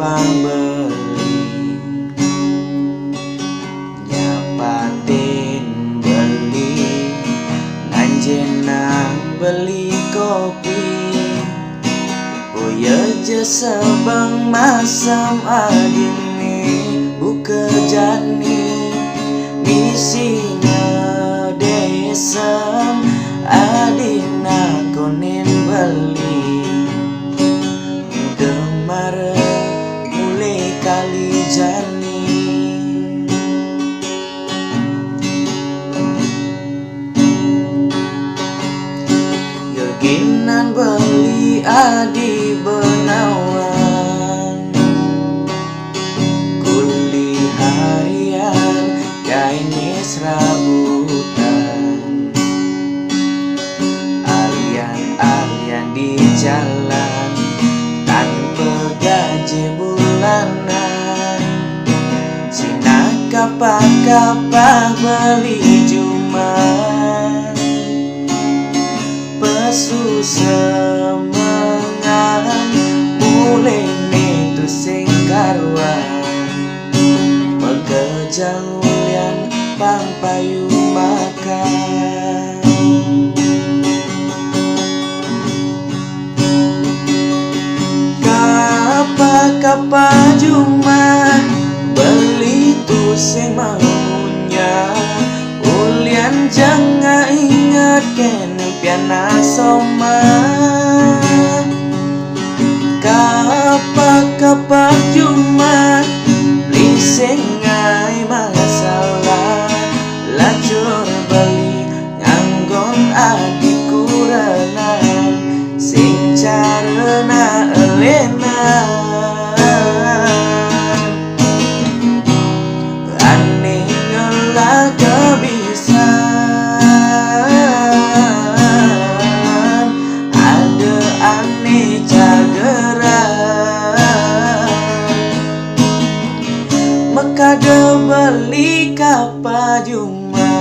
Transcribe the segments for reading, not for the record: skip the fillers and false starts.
pambeli nyapatin beli nanjenang beli kopi boya jasa bang masam adine buka jani misinya desam adina konen beli demar mulai kali jani yakinan beli adi benawan kuli harian kainis rabutan alian di jalan tanpa gaji bulanan sina kapah-kapah beli juman pesu semangan mulai netu sing karuan megejang ulian pang payu makan kapah cuma beli tu sing maunya ulian jangan ingat kene piana soma kapah cuma beli sing ngai masalah lacur beli nganggon adik kurenan sing carana elena kada beli kapah cuma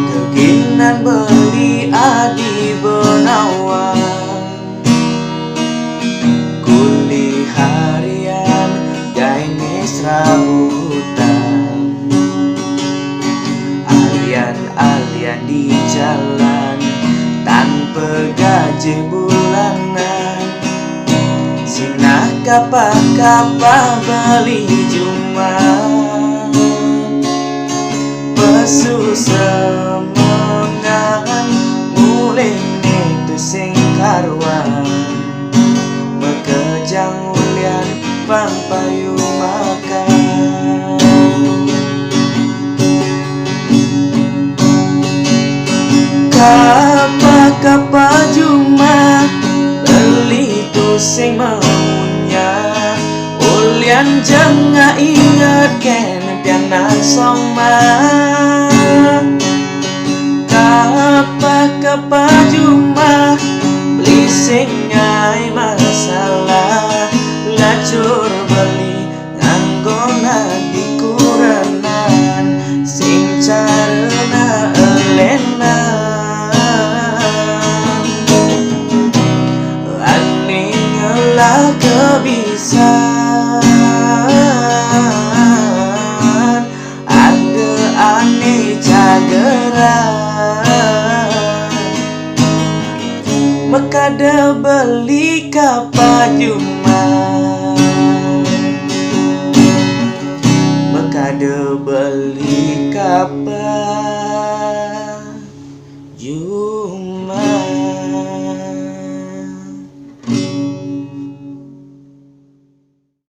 keginan beli adi benawan kuli harian kainis rabutan alian di jalan tanpa gaji bulanan sina kapah-kapah beli juman pesu semangan mulai netu sing karuan bekejang ulian pang payu makan kapah cuma beli tu sing maunya ulian jangan ingat kene piana soma kapah cuma beli sing ngai masalah lacur beli nganggon adik kurenan sing carana elena ane ngelah kebisan ada ane cageran mekada beli kapah cuma